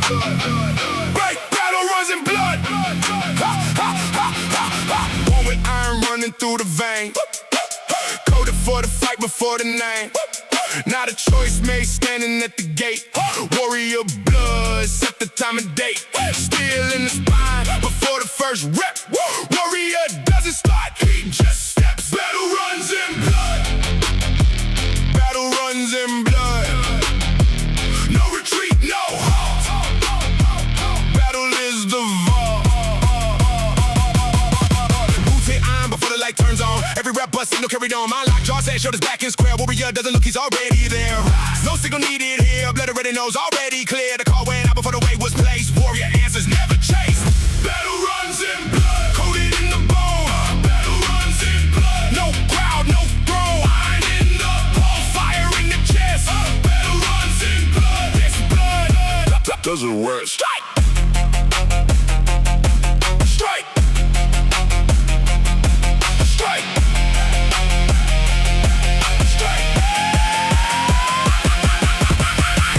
Great battle runs in blood. One with iron running through the vein. Coded for the fight before the name. Not a choice made standing at the gate. Warrior blood, set the time and date. Steel in the spine before the first rep. Warrior doesn't start, he just steps. Battle runs in blood. Battle runs in blood. No retreat, no halt. Battle is the vault. Boots hit iron before the light turns on. Every rep bust signal carried on. My lock jaw said shoulders back in square. Warrior doesn't look, he's already there. No signal needed here. Blood already knows, already clear. The call went out before the weight was placed. Warrior answers never chased. Battle runs in blood. Coated in the bone. Battle runs in blood. No crowd, no throne. Iron in the bone. Fire in the chest. Battle runs in blood. This blood doesn't rest. Strike! Strike! Strike! Strike!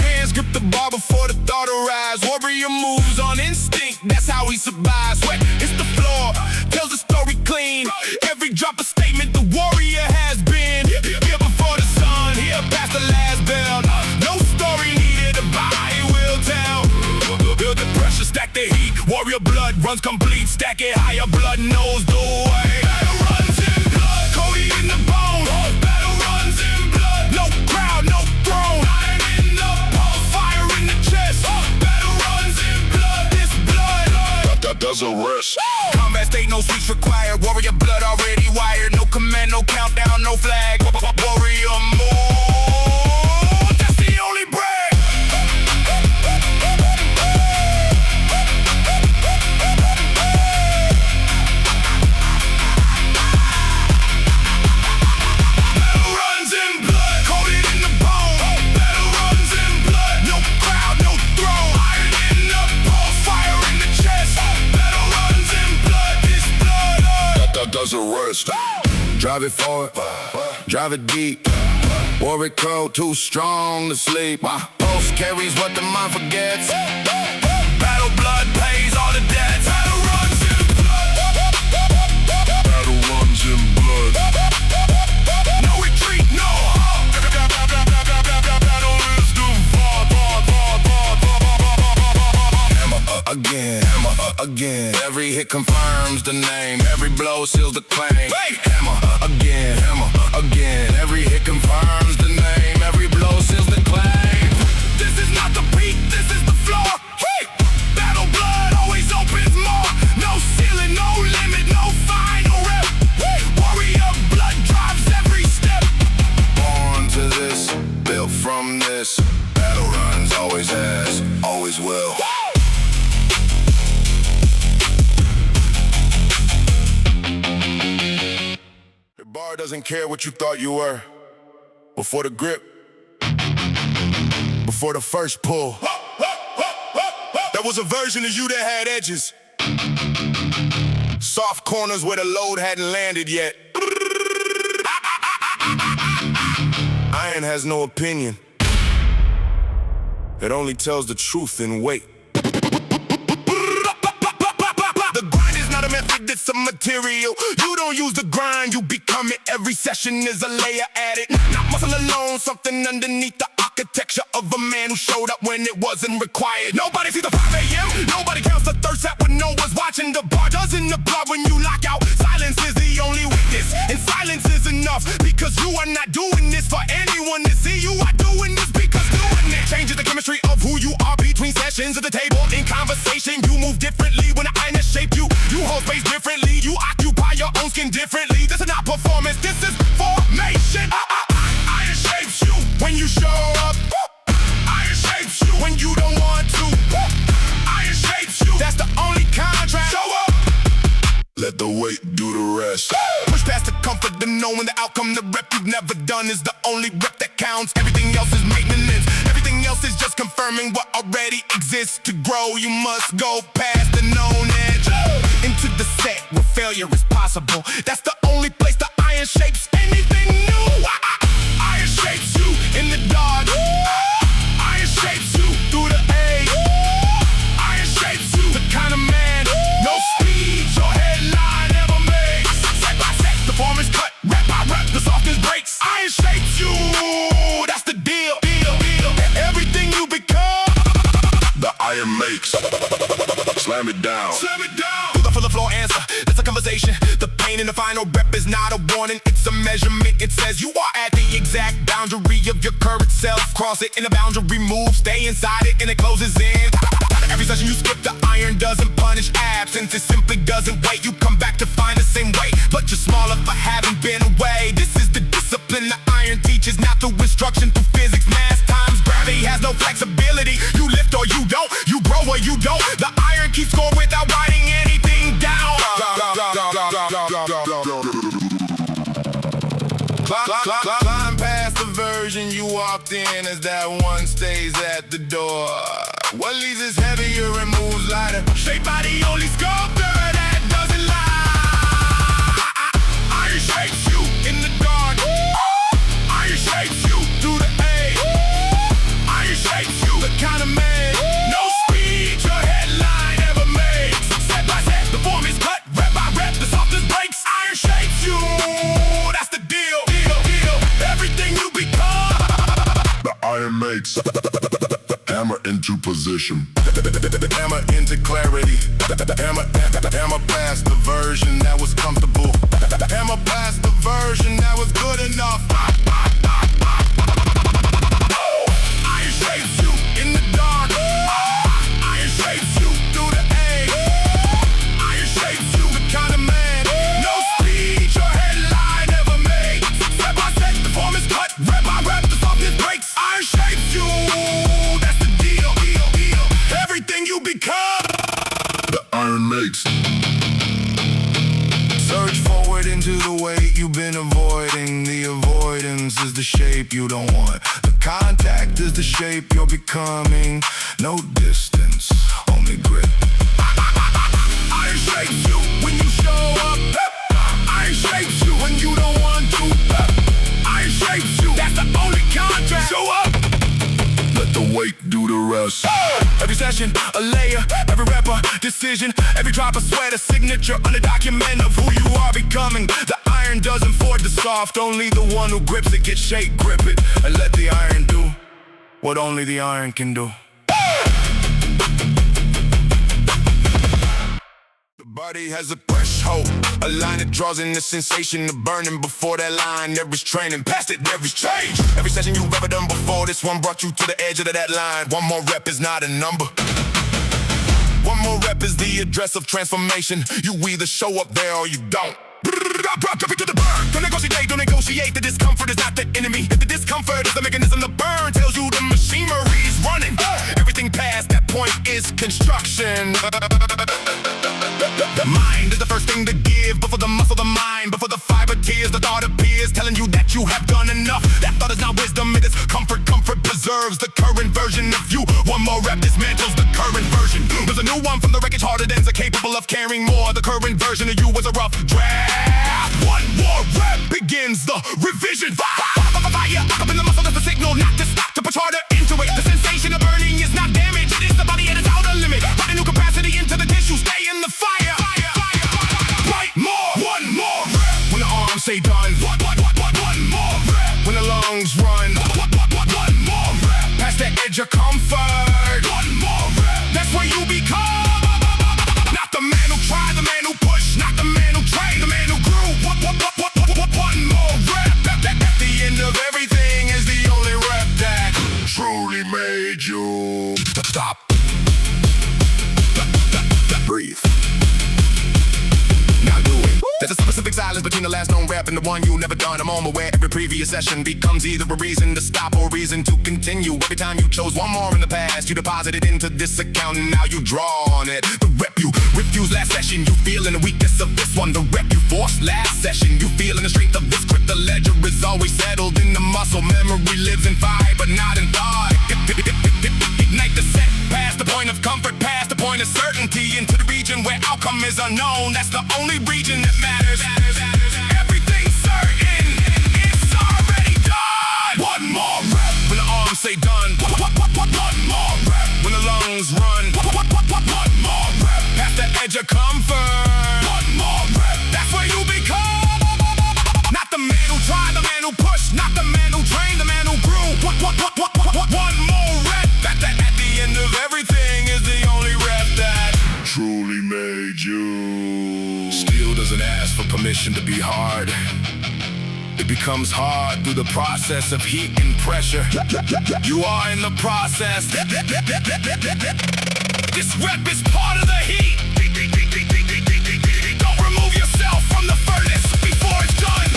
Hands grip the bar before the thought arise. Warrior moves on instinct, that's how he survives. Sweat hits the floor, tells the story clean. Every drop a statement the warrior has been. Here before the sun, here past the last bell. No story needed, the body will tell. Build the pressure, stack the heat. Warrior blood runs complete. Stack it higher, blood knows the way. Battle runs in blood. Cody in the bone. Battle runs in blood. No crowd, no throne. Iron in the bone. Fire in the chest. Battle runs in blood. This blood that doesn't rest. Combat state, no switch required. Warrior blood already wired. No command, no countdown, no flag. Warrior move. That's the only break. Doesn't rest. Drive it forward, drive it deep. Warrior code too strong to sleep. My pulse carries what the mind forgets. Battle blood pays all the debts. Battle runs in blood. Battle runs in blood. No retreat, no halt. Battle is the vault. Hammer again, hammer again. Every hit confirms the name. Every blow seals the claim. Hammer again. Every hit confirms the name. Every blow seals the claim. This is not the peak, this is the floor. Battle blood always opens more. No ceiling, no limit, no final rep. Warrior blood drives every step. Born to this, built from this. Battle runs, always has, always will. Bar doesn't care what you thought you were. Before the grip, before the first pull, there was a version of you that had edges. Soft corners where the load hadn't landed yet. Iron has no opinion. It only tells the truth in weight. It's a material. You don't use the grind, you become it. Every session is a layer added. Not muscle alone, something underneath the architecture of a man who showed up when it wasn't required. Nobody sees the 5 a.m. Nobody counts the thirst at when no one's watching. The bar doesn't apply when you lock out. Silence is the only witness, and silence is enough. Because you are not doing this for anyone to see. You are doing this because doing it changes the chemistry of who you are between sessions at the table. In conversation, you move differently when the iron has shaped you. You hold space differently, you occupy your own skin differently. This is not performance, this is formation. Iron shapes you when you show up. Iron shapes you when you don't want to. Iron shapes you, that's the only contract. Show up, let the weight do the rest. Push past the comfort of knowing the outcome. The rep you've never done is the only rep that counts. Everything else is maintenance. Everything else is just confirming what already exists. To grow, you must go past the known edge. Into the set where failure is possible. That's the only place the iron shapes anything new. Iron shapes you in the dark. Iron shapes you through the age. slam it down. Slam it down. Pull up for the floor answer, that's a conversation. The pain in the final rep is not a warning, it's a measurement. It says you are at the exact boundary of your current self. Cross it in a boundary move, stay inside it and it closes in. Every session you skip, the iron doesn't punish absence, it simply doesn't wait. You come back to find the same weight, but you're smaller for having been away. This is the discipline the iron teaches, not through instruction, through physics, math, times gravity. Has no flexibility, you lift or you don't, you grow or you don't. The iron keeps score without writing anything down. Climb past the version you walked in as that one stays at the door. What leaves is heavier and moves lighter, shaped by the only sculptor that doesn't lie. Iron shapes you in the dark, iron shapes you through the age, iron shapes you the kind of man, no speech your headline ever makes. Step by step, the form is cut, rep by rep, the softest breaks. Iron shapes you, that's the deal. Everything you become, the iron makes. Hammer into position, hammer into clarity, hammer past the version that was comfortable, hammer past the version that was good enough. Iron shapes you in the dark, iron shapes you through the age, iron shapes you the kind of man, no speech your headline ever made. Step by step, the form is cut, rep by rep, the softness breaks. Iron shapes you, that's the deal. Everything you become, the iron makes. Surge forward into the weight you've been avoiding. The avoidance is the shape you don't want. The contact is the shape you're becoming. No distance, only grip. Iron shapes you when you show up. Iron shapes you when you don't want to. Iron shapes you, that's the only contract. Show up, let the weight do the rest. Every session, a layer, every rep a decision, every drop of sweat, a signature on the document of who you are becoming. The iron doesn't forge the soft, only the one who grips it gets shake. Grip it and let the iron do what only the iron can do. The body has a threshold, a line that draws in the sensation of burning. Before that line, there is training. Past it, there is change. Every session you've ever done before, this one brought you to the edge of that line. One more rep is not a number. One more rep is the address of transformation. You either show up there or you don't. Drop it to the burn. Don't negotiate. The discomfort is not the enemy. The discomfort is the mechanism. The burn tells you the machinery is running. Everything past that point is construction. The mind is the first thing to give. Before the muscle, the mind. Before the fiber tears, the thought appears, telling you that you have done enough. That thought is not wisdom, it is comfort. Comfort preserves the current version of you. One more rep dismantles the current version. There's a new one from the wreckage, harder than are capable of carrying more. The current version of you was a rough draft. One more rep begins the revision. Fire up in the muscle, that's the signal not to stop, to push harder into it. The sensation of burning is not damage, it is the body at its outer limit. Put a new capacity into the tissue, stay in the fire. Right more, one more rep. When the arms say done, one more rep. When the lungs run, one more rep. Past the edge of comfort, one more rep. That's where you become. Not the man who tried, the man who pushed. Not the man who trained, the man who grew. One more rep. At the end of everything is the only rep that truly made you. Stop. Breathe. Now do it. There's a specific silence between the last known rep and the one you never done. A moment where every previous session becomes either a reason to stop or a reason to continue. Every time you chose one more in the past, you deposited into this account and now you draw on it. The rep you refused last session, you feeling the weakness of this one. The rep you forced last session, you feeling the strength of this grip. The ledger is always settled in the muscle. Memory lives in fire, but not in thought. Ignite the set past the point of comfort, past the point of certainty, into the region where outcome is unknown. That's the only region that matters. Everything's certain, it's already done. One more rep. When the arms say done, one more rep. When the lungs run, one more rep. Past the edge of comfort, one more rep. That's where you become. Not the man who tried, the man who pushed. Not the man who trained, the man who grew. One more rep. At the end of everything is the only rep that true conditioned to be hard. It becomes hard through the process of heat and pressure. You are in the process. This rep is part of the heat. Don't remove yourself from the furnace before it's done.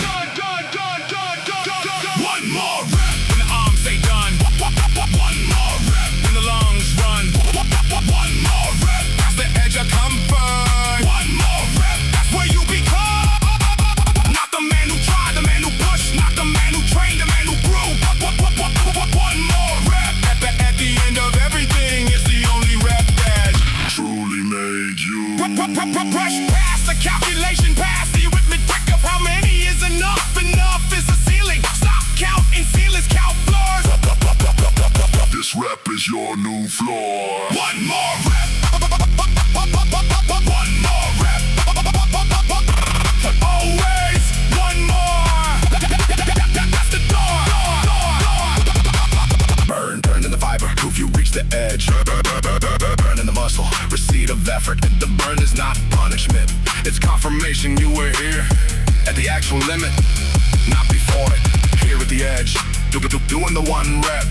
One more rep when the arms say done. One more rep when the lungs run. One more rep past the edge of comfort. One more rep, that's where you become. Not the man who tried, the man who pushed. Not the man who trained, the man who grew. One more rep at the end of everything. It's the only rep that truly made you. Brush past the calculation, past the arithmetic of how many is enough. Enough is the ceiling. Stop, count, and ceilings, count floors. This rep is your new floor. One more rep. One more rep. Always one more. That's the door. Burn in the fiber. Proof you reach the edge. Burn in the muscle. Receipt of effort. The burn is not punishment. It's confirmation you were here at the actual limit, not before it. Here at the edge, doing the one rep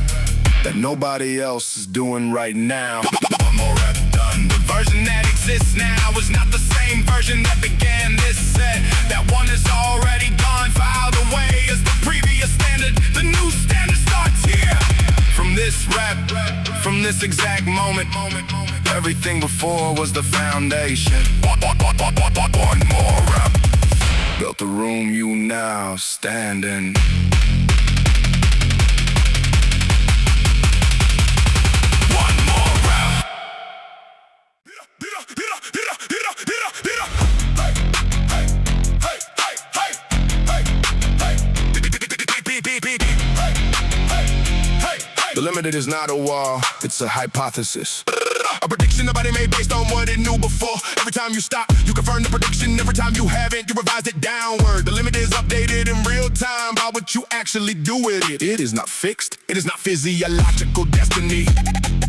that nobody else is doing right now. One more rep done. The version that exists now is not the same version that began this set. That one is already gone, filed away as the previous standard. The new standard starts here. From this rep, from this exact moment, everything before was the foundation. One more rep built the room you now stand in. One more rep. The limited is not a wall, it's a hypothesis. A prediction nobody made based on what it knew before. Every time you stop, you confirm the prediction. Every time you haven't, you revise it downward. The limit is updated in real time by what you actually do with it. It is not fixed, it is not physiological destiny.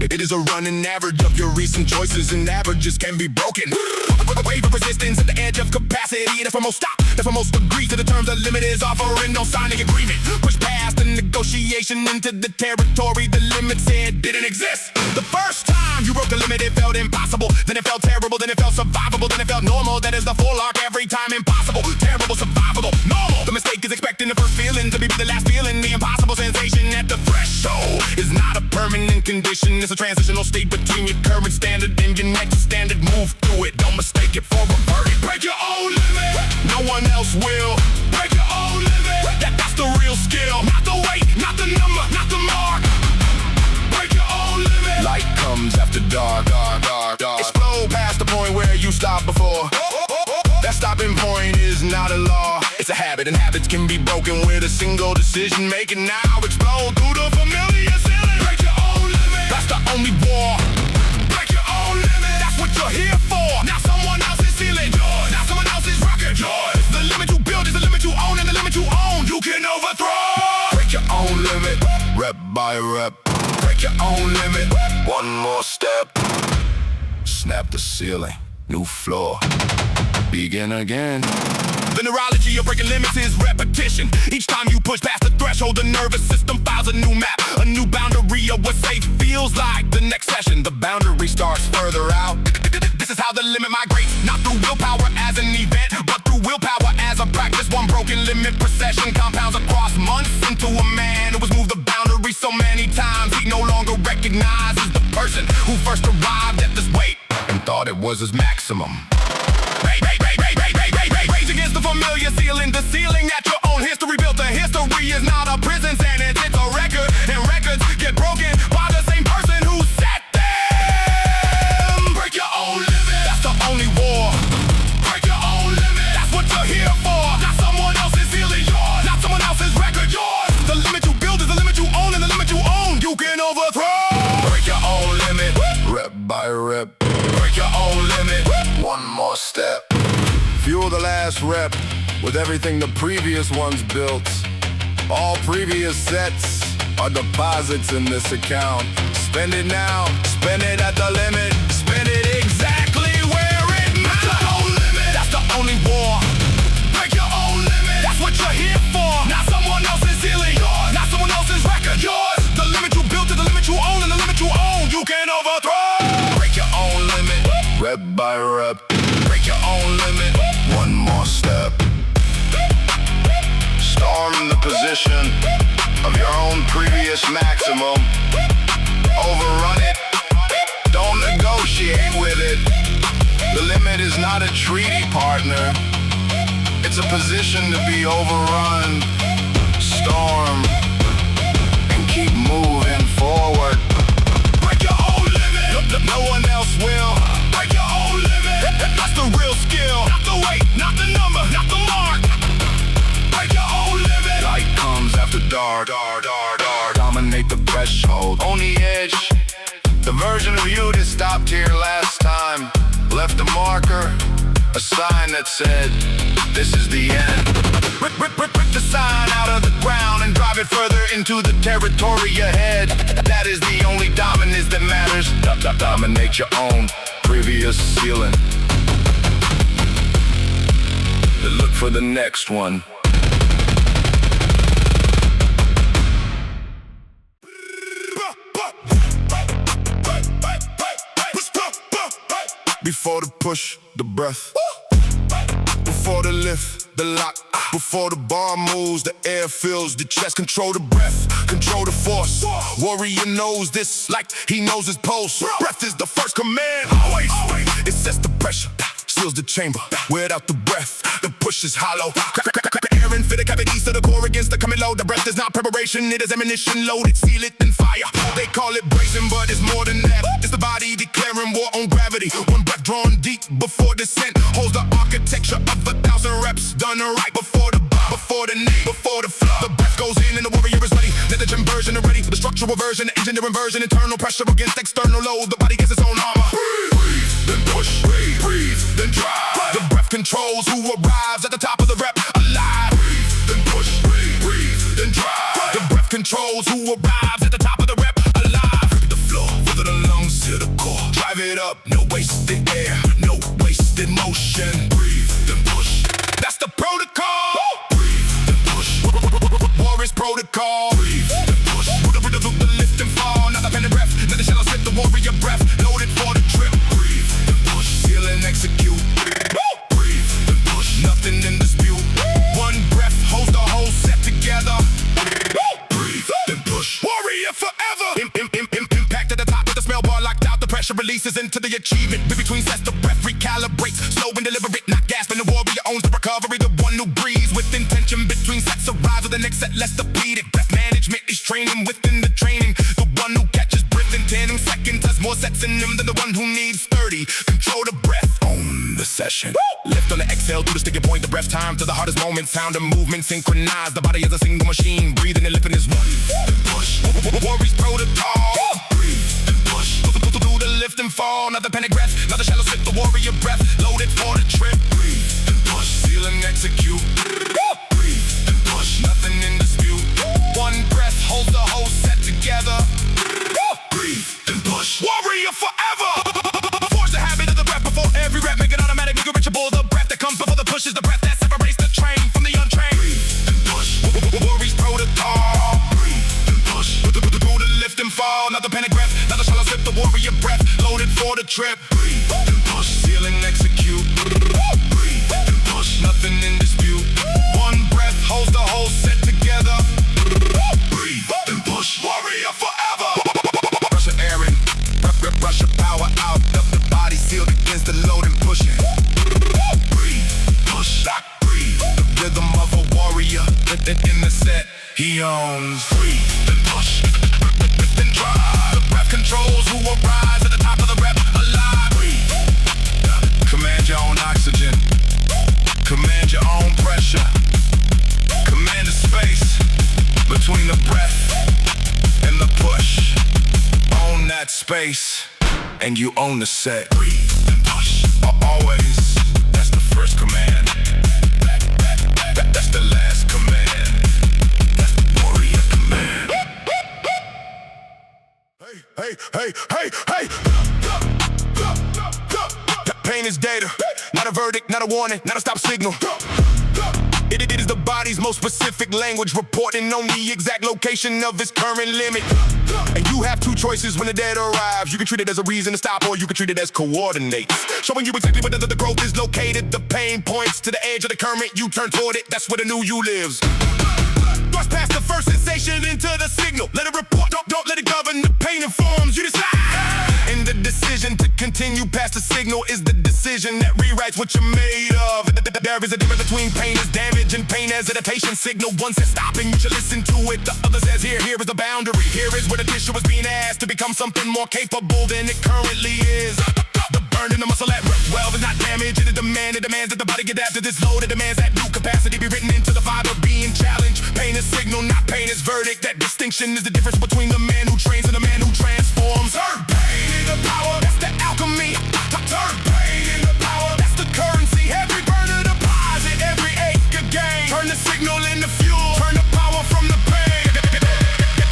It is a running average of your recent choices, and averages can be broken. A wave of resistance at the edge of capacity. That's where most stop, that's where most agree to the terms the limit is offering. No signing agreement. Push past the negotiation into the territory the limit said didn't exist. The first time you broke the limit, it felt impossible. Then it felt terrible, then it felt survivable, then it felt normal. That is the full arc every time. Impossible, terrible, survivable, normal. The mistake is expecting the first feeling to be the last feeling. The impossible sensation at the threshold is not a permanent condition. It's a transitional state between your current standard and your next standard. Move through it, don't mistake it for a verdict. Break your own limit, no one else will. Break your own limit, that's the real skill. Not the weight, not the number, not the mark. Break your own limit. Light comes after dark, Explode past the point where you stopped before. That stopping point is not a law, it's a habit, and habits can be broken with a single decision making. Now explode through the familiar ceiling. Break your own limit, that's the only war. Break your own limit, that's what you're here for. Now someone else's ceiling, yours. Now someone else's record, yours. The limit you build is the limit you own, and the limit you own you can overthrow. Break your own limit, rep by rep. Break your own limit, one more step. Snap the ceiling, new floor, begin again. The neurology of breaking limits is repetition. Each time you push past the threshold, the nervous system files a new map, a new boundary of what safe feels like. The next session, the boundary starts further out. This is how the limit migrates, not through willpower as an event, but through willpower as a practice. One broken limit per session compounds across months into a man who has moved the boundary so many times he no longer recognizes the person who first arrived at this weight and thought it was his maximum. Rage against the familiar ceiling, the ceiling that your own history built. The history is not a prison sentence, it's a record, and records get broken by the same person who set them. Break your own limit, that's the only war. Break your own limit, that's what you're here for. Not someone else's ceiling, yours. Not someone else's record, yours. The limit you build is the limit you own, and the limit you own you can overthrow. Break your own limit, rep by rep. Break your own limit, one more step. Fuel the last rep with everything the previous ones built. All previous sets are deposits in this account. Spend it now, spend it at the limit. Spend it exactly where it matters. That's the only war. Break your overthrow. Break your own limit, rep by rep. Break your own limit, one more step. Storm the position of your own previous maximum. Overrun it, don't negotiate with it. The limit is not a treaty partner, it's a position to be overrun. Storm and keep moving forward. Break your own limit, no one else will. Break your own limit, that's the real skill. Not the weight, not the number, not the mark. Break your own limit. Light comes after dark, dominate the threshold. On the edge, the version of you that stopped here last time left a marker, a sign that said, this is the end. Rip the sign out of the ground and drive it further into the territory ahead. That is the only dominance that matters. Dominate your own previous ceiling. Look for the next one. Before the push, the breath. Before the lift, the lock. Before the bar moves, the air fills the chest. Control the breath, control the force. Warrior knows this like he knows his pulse. Breath is the first command, always. It sets the pressure, seals the chamber. Without the breath, the push is hollow. Air and fit the cavities to the core against the coming load. The breath is not preparation, it is ammunition loaded. Seal it, then fire. They call it bracing, but it's more than that. It's the body declaring war on gravity. One breath drawn deep before descent holds the architecture of 1,000 reps. Done right before the bar, before the knee, before the flow. The breath goes in and the warrior is ready. Nitrogen version already. The structural version, the engineering version. Internal pressure against external load. The body gets its own armor. Breathe, then push. Breathe, then drive. The breath controls who arrives at the top of the rep. Alive. Breathe, then push. Breathe, then drive. The breath controls who arrives at the top of the rep. Alive. The floor, further the lungs to the core. Drive it up, no wasted air, no wasted motion. Breathe, then push. That's the protocol. Breathe, then push. Warrior's protocol. Breathe, then push. The lift and fall, not the pen and breath. Let the shallow slip, the warrior breath. Loaded for the trip. Breathe, then push. Seal and execute. Breathe, then push. Nothing in dispute. One breath holds the whole set together. Breathe, then push. Warrior forever. Impact at the top with the smell bar locked out. The pressure releases into the achievement. Between sets, the breath recalibrates. Slow and deliberate, not gasping. The warrior owns the recovery. The one who breathes with intention. Between sets arrives with the next set less depleted. Breath management is training within the training. The one who catches breath in 10 seconds has more sets in him than the one who needs 30. Control the breath, own the session. Lift on the exhale through the sticking point. The breath time to the hardest moment. Sound and movement synchronized. The body is a single machine. Breathing and lifting is one. Push. Warrior's protocol. Breathe and push. Through the lift and fall. Another panic breath. Another shallow slip. The warrior breath. Loaded for the trip. Breathe and push. Seal and execute. Breathe and push. Nothing in dispute. One breath holds the whole set together. Breathe and push. Warrior forever. Force the habit of the breath before every rep. Make it automatic, make it reachable. The breath that comes before the push is the breath that separates the trained from the untrained. Breathe and push. Warrior's protocol. Breathe and push. Through the lift and fall. Another panic breath. Another shallow slip. The warrior breath. Loaded for the trip. Breathe and push. Seal and execute. Breathe and push. Nothing in dispute. One breath holds the whole set together. Breathe and push. Warrior forever. Rush your air in. Rush your power out. The body sealed against the load and pushing. Breathe, push, lock, breathe. The rhythm of a warrior in the set he owns. Breathe and push, then drive. The breath controls who arrives at the top of the rep. Alive. Breathe. Command your own oxygen. Command your own pressure. Command the space between the breath and the push. Own that space, and you own the set. Breathe and push. Always. That's the first command. That's the last command. That's the warrior command. Hey. Pain is data. Not a verdict, not a warning, not a stop signal. It is the body. body's most specific language, reporting on the exact location of its current limit. And you have two choices when the dead arrives. You can treat it as a reason to stop, or you can treat it as coordinates, showing you exactly where the growth is located. The pain points to the edge of the current, you turn toward it, that's where the new you lives. Thrust past the first sensation into the signal. Let it report, don't let it govern. The pain informs, you decide. And the decision to continue past the signal is the decision that rewrites what you're made of. There is a difference between pain as damage and pain as adaptation signal. One says stop and you should listen to it. The other says here is the boundary. Here is where the tissue is being asked to become something more capable than it currently is. The burn in the muscle at rep 12 is not damage, it is demand. It demands that the body get after this load. It demands that new capacity be written into the fiber being challenged. Pain is signal, not pain is verdict. That distinction is the difference between the man who trains and the man who transforms. Turn pain into power, that's the alchemy. Turn pain into power, that's the currency. Every burner deposit, every ache a gain. Turn the signal into fuel, turn the power from the pain.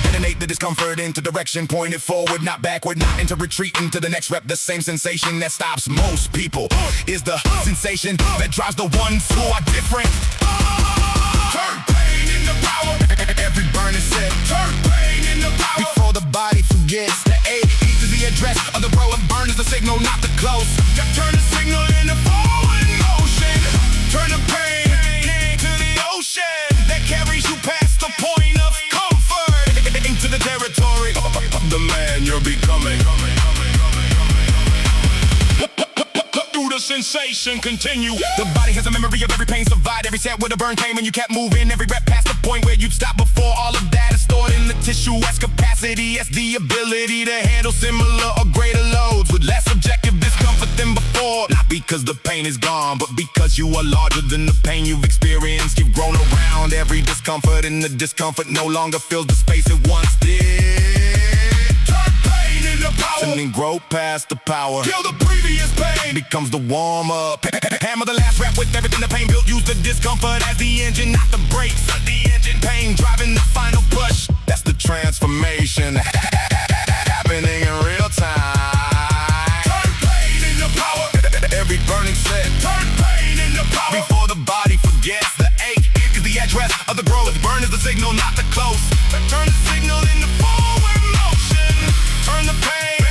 Detonate the discomfort into direction, point it forward, not backward, not into retreat into the next rep. The same sensation that stops most people is the sensation that drives the ones who are different. Turn pain into power, every burn is said. Turn pain into power, before the body forgets. The A to the address of the bro, and burn is the signal, not the close. Turn the signal into forward motion. Turn the pain into the ocean that carries you past the point of comfort into the territory of the man you're becoming. The sensation continue. The body has a memory of every pain survived, every set where the burn came and you kept moving. Every rep past the point where you'd stop before all of that is stored in the tissue as capacity, as the ability to handle similar or greater loads with less objective discomfort than before. Not because the pain is gone, but because you are larger than the pain you've experienced. You've grown around every discomfort, and the discomfort no longer fills the space it once did. Turn pain into power, and then grow past the power. Kill the previous pain, becomes the warm-up. Hammer the last rap with everything the pain built. Use the discomfort as the engine, not the brakes. The engine pain driving the final push. That's the transformation happening in real time. Turn pain into power, every burning set. Turn pain into power, before the body forgets. The ache is the address of the growth. The burn is the signal, not the close. Turn the signal into forward motion. Turn the pain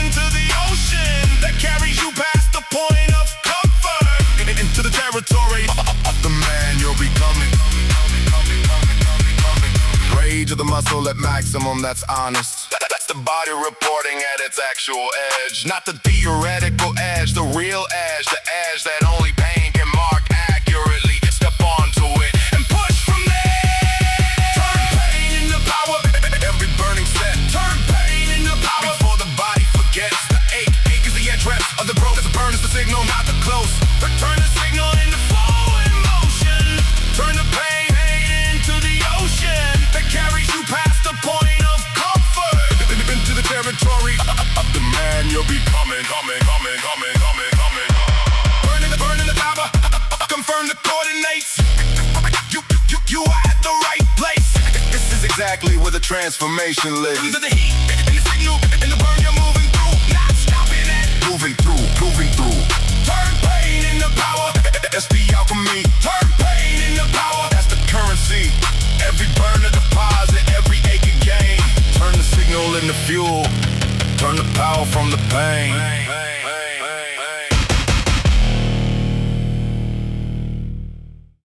into the ocean that carries you past the point of comfort into the territory of the man you're becoming. Rage of the muscle at maximum, that's honest. That's the body reporting at its actual edge, not the theoretical edge, the real edge, the edge that only pain can mark accurately. Step onto it and push from there. Turn pain into power, every burning set. Turn pain into power, before the body forgets. The ache is the address of the growth. The burn is the signal, not the close. Turn the signal into forward motion. Turn the pain into the ocean that carries you past the point of comfort into the territory of the man you're becoming. Burning the power, confirm the coordinates. You are at the right place. This is exactly where the transformation lives. Into the heat, in the signal, in the burn you're moving through, not stopping it. Moving through. Turn pain into power, that's the alchemy. Turn pain into power, that's the currency. Every burner deposit, every ache and gain. Turn the signal into fuel, turn the power from the pain.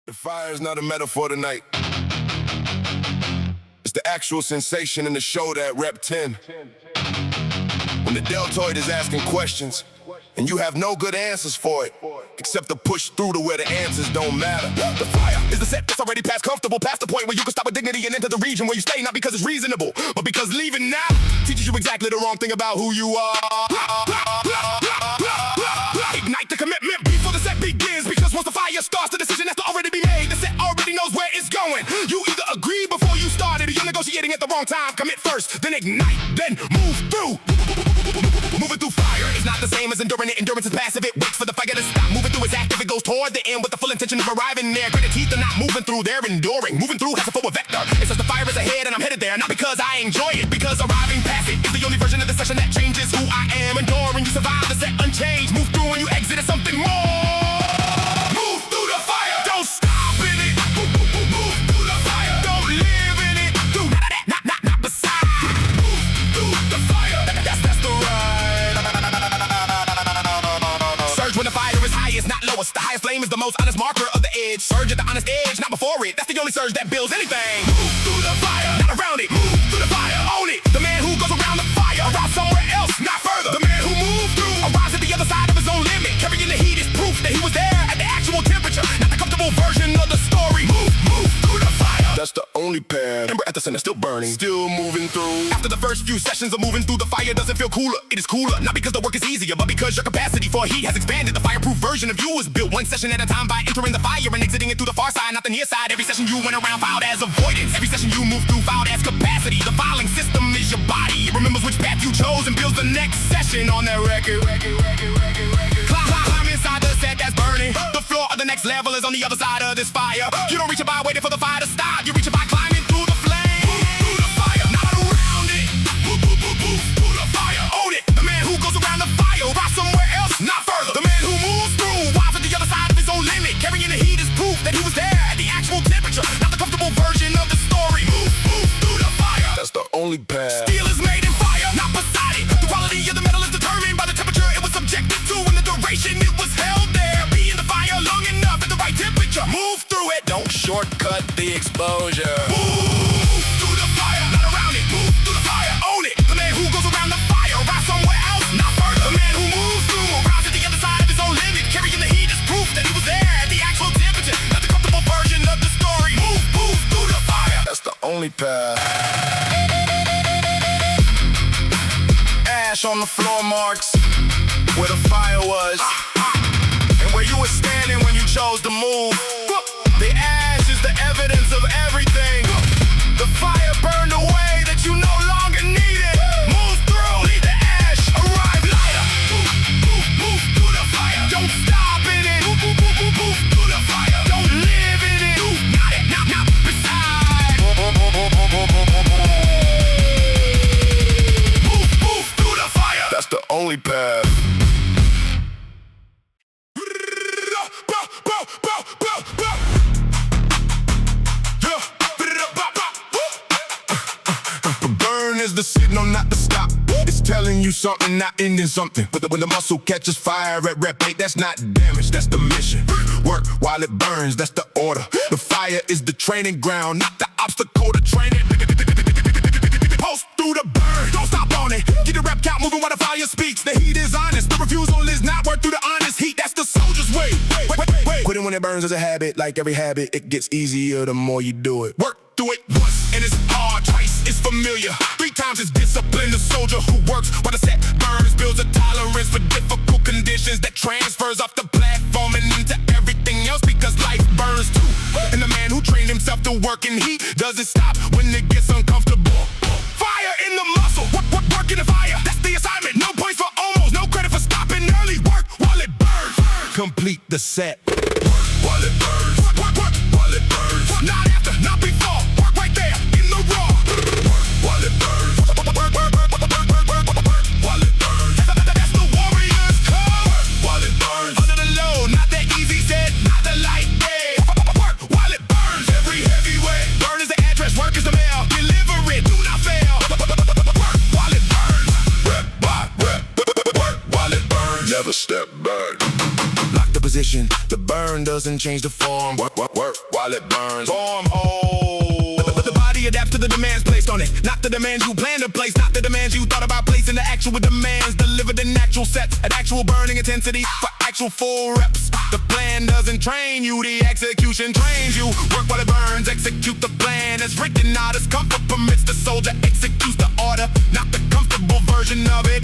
The fire is not a metaphor tonight. It's the actual sensation in the shoulder at rep 10. When the deltoid is asking questions and you have no good answers for it, except to push through to where the answers don't matter. The fire is the set that's already past comfortable, past the point where you can stop with dignity and enter the region where you stay, not because it's reasonable, but because leaving now teaches you exactly the wrong thing about who you are. Ignite the commitment before the set begins, because once the fire starts, the decision has to already be made. The set already knows where it's going. You either agree before you started, or you're negotiating at the wrong time. Commit first, then ignite, then move through. Moving through fire is not the same as enduring it. Endurance is passive, it waits for the fire to stop. Moving through is active, it goes toward the end with the full intention of arriving there. Gritted teeth are not moving through, they're enduring. Moving through has a forward vector. It says the fire is ahead and I'm headed there. Not because I enjoy it, because arriving past it is the only version of the session that changes who I am. Enduring, you survive the set unchanged. Move through and you exit as something more. Move through the fire, don't stop in it. surge that builds anything. Move through the fire, not around it. Move through the fire, own it. The man who goes around the fire, around somewhere else, not further. The man who moved through, arrives at the other side of his own limit. Carrying the heat is proof that he was there at the actual temperature, not the comfortable version of the story. Move through the fire. That's the only path. Ember at the center, still burning, still moving through. After the first few sessions of moving through the fire doesn't feel cooler. It is cooler, not because the work is easier, but because your capacity for heat has expanded. The fireproof version of you was built one session at a time by entering the fire and exiting it through the far side, not the near side. Every session you went around filed as avoidance. Every session you moved through filed as capacity. The filing system is your body. It remembers which path you chose and builds the next session on that record. Climb inside the set that's burning. The floor of the next level is on the other side of this fire. You don't reach it by waiting for the fire to stop. You reach it by climbing through the flame. Move through the fire, not around it. Move through the fire, own it. The man who goes around the fire, right somewhere else, not further. The man who moves through, while at the other side of his own limit. Carrying the heat is proof that he was there at the actual temperature, not the comfortable version of the story. Move through the fire. That's the only path. Steel is made in fire, not beside it. The quality of the metal is determined by the temperature it was subjected to and the duration it was held there. Be in the fire long enough at the right temperature. Move through it, don't shortcut the exposure. Move through the fire, not around it. Move through the fire, own it. The man who goes around the fire, right somewhere else, not further. The man who moves through, arrives at the other side of his own limit. Carrying the heat is proof that he was there at the actual temperature, not the comfortable version of the story. Move through the fire. That's the only path. Ash on the floor marks where the fire was, and where you were standing when you chose to move. The ash is the evidence of everything. The fire burned away that you no longer needed. Move through, leave the ash, arrive lighter. Move through the fire. Don't stop in it. Move through the fire. Don't live in it. Not beside. Move through the fire. That's the only path. Is the signal not to stop. It's telling you something, not ending something. But when the muscle catches fire at rep 8, that's not damage, that's the mission. Work while it burns, that's the order. The fire is the training ground, not the obstacle to training. Pulse through the burn, don't stop on it. Get the rep count moving while the fire speaks. The heat is honest, the refusal is not worth through the honest heat. That's the soldier's way. Wait. Quitting when it burns is a habit. Like every habit, it gets easier the more you do it. Work through it once and it's hard. Twice it's familiar. 3 times it's discipline. The soldier who works while the set burns builds a tolerance for difficult conditions that transfers off the platform and into everything else, because life burns too. And the man who trained himself to work in heat doesn't stop when it gets uncomfortable. Fire in the muscle, work in the fire. That's the assignment. No points for almost, no credit for stopping early. Work while it burns. Complete the set. Work while it burns. Work while it burns. Not after, not before. Work right there in the raw. Work while it burns. Work while it burns. That's the warrior's code. Work while it burns. Under the load, not that easy set, not the light day. Work while it burns. Every heavyweight. Burn is the address, work is the mail. Deliver it, do not fail. Work while it burns. Rep by rep. Work while it burns. Never step back. Lock the position. The burn doesn't change the form. Work while it burns. Form hold. The body adapts to the demands placed on it, not the demands you plan to place, not the demands you thought about placing. The actual demands delivered in actual sets at actual burning intensity for actual full reps. The plan doesn't train you, the execution trains you. Work while it burns, execute the plan as written. Not as comfort permits, the soldier executes the order, not the comfortable version of it.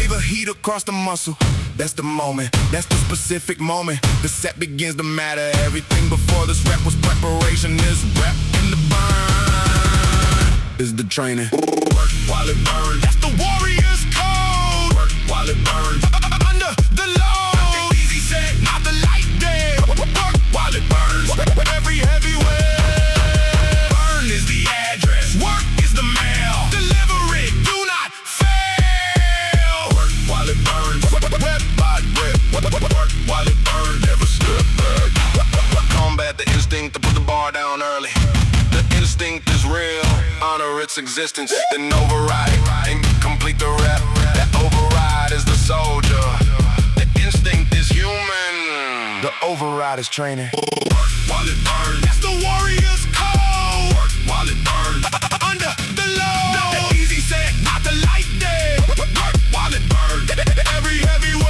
The heat across the muscle, that's the moment, that's the specific moment. The set begins to matter. Everything before this rep was preparation. This rep in the burn is the training. Work while it burns. That's the warrior's code. Work while it burns. Under the load. Not the easy set, not the light day. Work while it burns. Every heavyweight. Burn is the address. Work is the mail. Deliver it, do not fail. Work while it burns. Rep by rep. Work while it burns. Never step back. Combat the instinct to put the bar down early. The instinct is real. Honor its existence, then override and complete the rep. That override is the soldier. The instinct is human. The override is training. Work while it burns. That's the warrior's code. Work while it burns. Under the load. Not the easy set, not the light day. Work while it burns. Every heavyweight.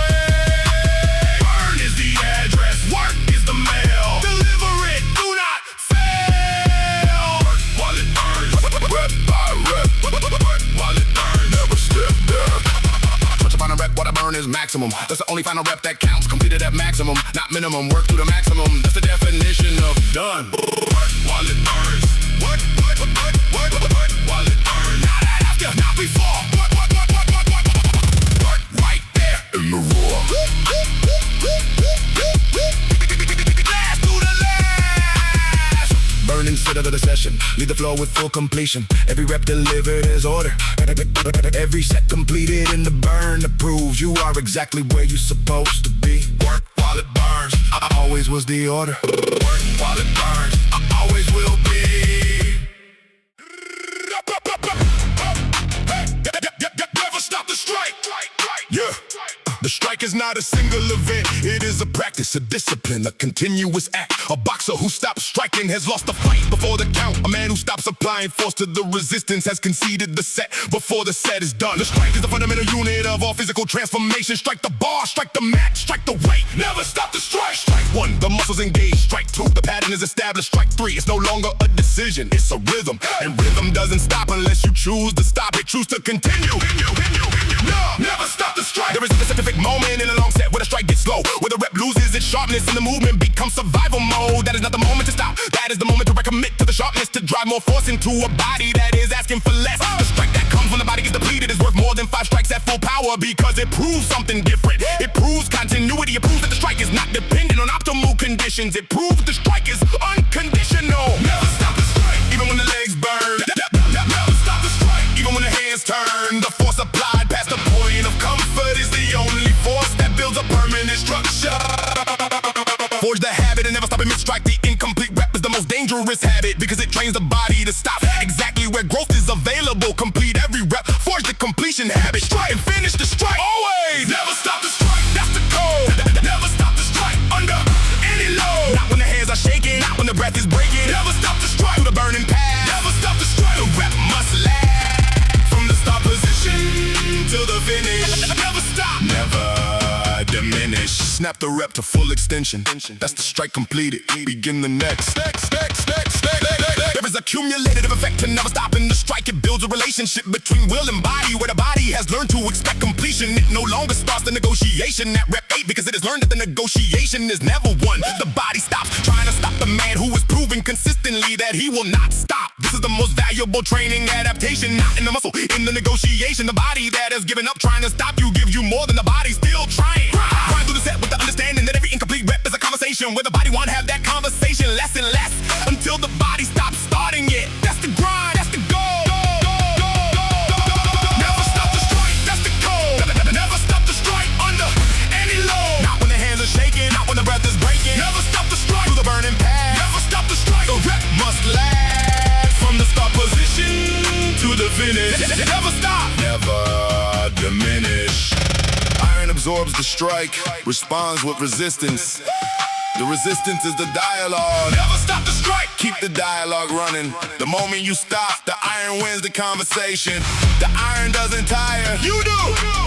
Burn is the address. Work is the mail. Deliver it. Do not fail. Work while it burns. Rep by rep. Work while it burns. Never step down. Touch upon a rep, what I burn is maximum. That's the only final rep that counts. Completed at maximum, not minimum. Work to the maximum. That's the definition of done. Work while it burns. Work while it burns. Not after, not before. Work right there in the roar. Last to the last. Burn instead of the session. Lead the flow with full completion. Every rep delivered is order. Every set completed in the burn that proves you are exactly where you're supposed to be. Work while it burns. I always was the order. Work while it burns. I always will be. Never stop the strike. Yeah. The strike is not a single event, it is a practice, a discipline, a continuous act. A boxer who stops striking has lost the fight before the count. A man who stops applying force to the resistance has conceded the set before the set is done. The strike is the fundamental unit of all physical transformation. Strike the bar, strike the mat, strike the weight. Never stop the strike. Strike one, the muscles engage. Strike two, the pattern is established. Strike three, it's no longer a decision, it's a rhythm. And rhythm doesn't stop unless you choose to stop it. Choose to continue. No, never stop the strike. There is a specific moment in a long set where the strike gets slow, where the rep loses its sharpness and the movement becomes survival mode. That is not the moment to stop. That is the moment to recommit to the sharpness, to drive more force into a body that is asking for less. The strike that comes when the body gets depleted is worth more than 5 strikes at full power, because it proves something different. It proves continuity. It proves that the strike is not dependent on optimal conditions. It proves the strike is unconditional. Never stop the strike, even when the legs burn. Never stop the strike, even when the hands turn. The force applied past the point of comfort is the only force that builds a permanent structure. Forge the habit and never stop it mid-strike. The incomplete rep is the most dangerous habit, because it trains the body to stop exactly where growth is available. Complete every rep, forge the completion habit. Strike and finish the strike. Always never stop the strike. That's the code. Never stop the strike under any load. Not when the hands are shaking, not when the breath is breaking. Never stop the strike through the burning path. Never stop the strike. The rep must last from the start position to the finish. Never stop. Never diminish. Snap the rep to full extension. That's the strike completed. Begin the next. There is a cumulative effect to never stopping the strike. It builds a relationship between will and body, where the body has learned to expect completion. It no longer starts the negotiation at rep 8, because it has learned that the negotiation is never won. The body stops trying to stop the man who is proving consistently that he will not stop. This is the most valuable training adaptation, not in the muscle, in the negotiation. The body that has given up trying to stop you gives you more than the body still trying. Grind through the set with the understanding that every incomplete rep is a conversation, where the body won't have that conversation less and less until the body stops starting it. That's the grind, that's the goal. Never stop the strike, that's the code. Never stop the strike under any load. Not when the hands are shaking, not when the breath is breaking. Never stop the strike through the burning path. Never stop the strike. The rep must last from the start position to the finish. Never stop, never diminish. Iron absorbs the strike, responds with resistance. The resistance is the dialogue. Never stop the strike. Keep the dialogue running. The moment you stop, the iron wins the conversation. The iron doesn't tire. You do.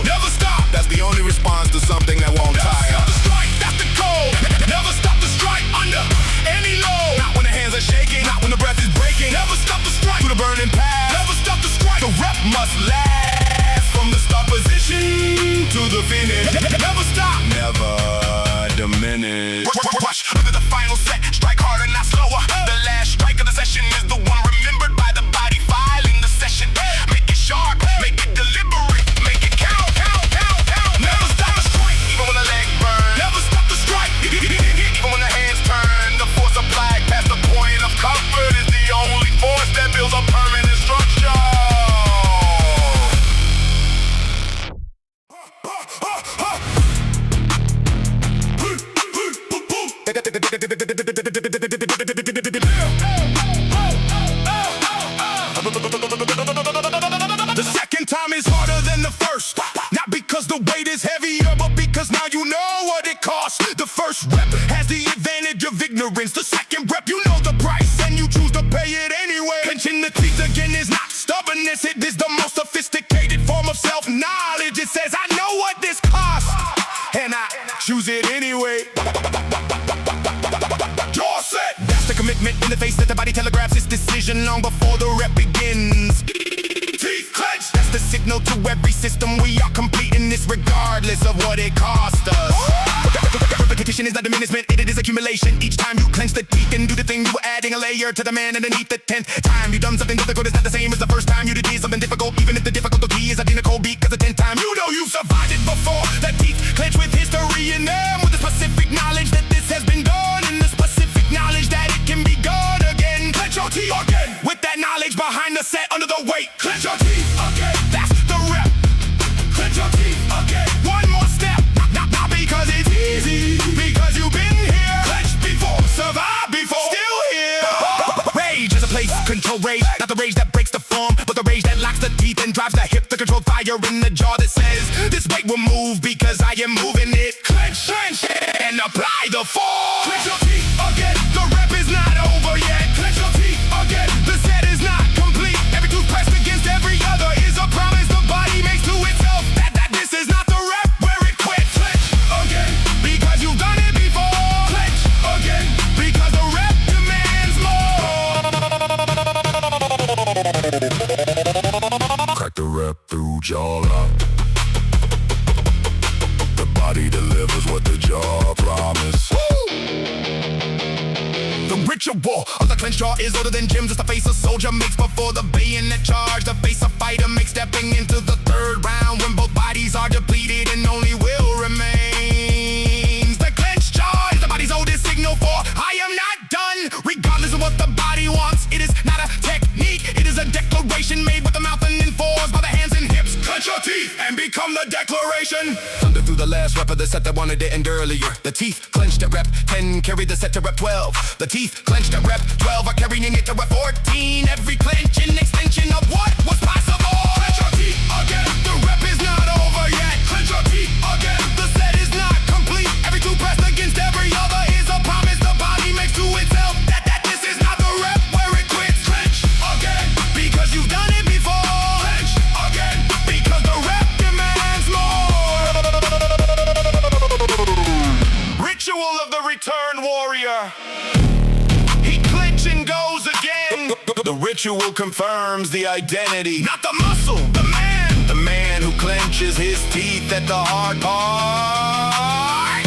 Never stop. That's the only response to something that won't tire. Never stop the strike. That's the code. Never stop the strike under any load. Not when the hands are shaking. Not when the breath is breaking. Never stop the strike through the burning path. Never stop the strike. The rep must last from the start position to the finish. Never stop. Never diminish. Rush under the final set. Strike harder, not slower. The last strike of the session is the one remembered by the body filing the session. Make it sharp, make it deliberate, make it count. Never stop the strike, even when the leg burn. Never stop the strike, even when the hands turn. The force applied past the point of comfort is the only force that builds a permanent structure. The second time is harder than the first, not because the weight is heavier, but because now you know what it costs. The first first rep has the advantage of ignorance. The second rep, you know the price and you choose to pay it anyway. Clenching the teeth again is not stubbornness. It is the most sophisticated form of self-knowledge. It says, I know what this costs, and I choose it anyway. Jaw set. That's the commitment in the face that the body telegraphs its decision long before the rep begins. Teeth clenched. That's the signal to every system. We are completing this regardless of what it costs us. Repetition is not diminishment, it is accumulation. Each time you clench the teeth and do the thing, you are adding a layer to the man underneath. The 10th time you done something difficult, it's not the same as the first time you did something difficult. Even if the difficulty is identical, because the 10th time you know you survived it before. The teeth clench with history in them, with the specific knowledge that this has been done, and the specific knowledge that it can be done again. Clench your teeth again, with that knowledge behind the set under the weight. Clench your teeth again, that's the rep. Clench your teeth again. One more step, not because it's easy, because you've been here. Clenched before, survived before, still here. Rage is a place, control rage, not the rage that breaks the form, but the rage that locks the teeth and drives the hip. The controlled fire in the jaw that says, this weight will move because I am moving it. Clench, clench, and apply the force. Clench your teeth again, the rep is not over yet. Clench your teeth again, the set is not complete. Every tooth pressed against every other is a promise the body makes to itself that this is not the rep where it quits. Clench again, because you've done it before. Clench again, because the rep demands more. Crack the rep through jaw lock. The body delivers what the jaw promised. The ritual of the clenched jaw is older than gyms. It's the face a soldier makes before the bayonet charge. The face a fighter makes stepping into the third round when both bodies are depleted and only will remains. The clenched jaw is the body's oldest signal for I am not done, regardless of what the body wants. It is not a technique, it is a declaration made with the mouth and enforced by the hands and hips. Clench your teeth and become the declaration. Thunder through the last rep of the set that wanted to end earlier. The teeth clenched at rep 10, carried the set to rep 12. The teeth clenched at rep 12 are carrying it to rep 14. Every clench an extension of what was possible. Clench your teeth again, the rep is not over yet. Clench your teeth again, the set is not complete. Every tooth pressed against every other is a promise the body makes to itself that this is not the rep where it quits. Clench again, because you've done it before. Clench again, because the rep demands more. Ritual of the return warrior. He clenching goes again. The ritual confirms the identity, not the muscle, the man. The man who clenches his teeth at the hard part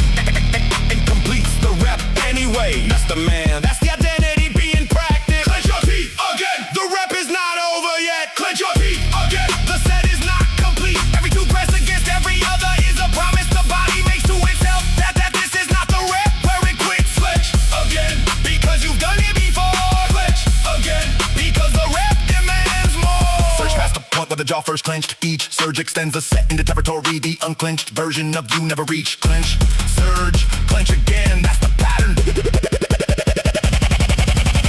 and completes the rep anyway. That's the man, that's the identity being practiced. Clench your teeth again, the rep is not over yet. Clench your teeth again, the set is not complete. Every tooth pressed against every other is a promise the body makes to itself that this is not the rep where it quits. Clench again, because you've done it before. Clench again, because the rep demands more. Search past the point where the jaw first clenched. Each surge extends the set into territory the unclenched version of you never reach. Clench, surge, clench again, that's the pattern.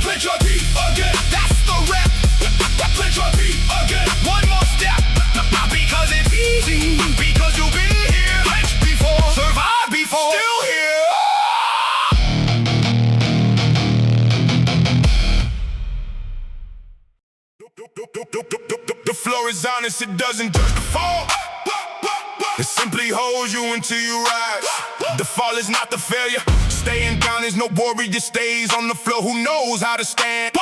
Clench your teeth again, that's the rep. Clench your teeth again, one more step. Not because it's easy, because you've been here. Clench before, survived before, still here. The floor is honest, it doesn't just fall. It simply holds you until you rise. The fall is not the failure. Staying down is no warrior stays on the floor who knows how to stand.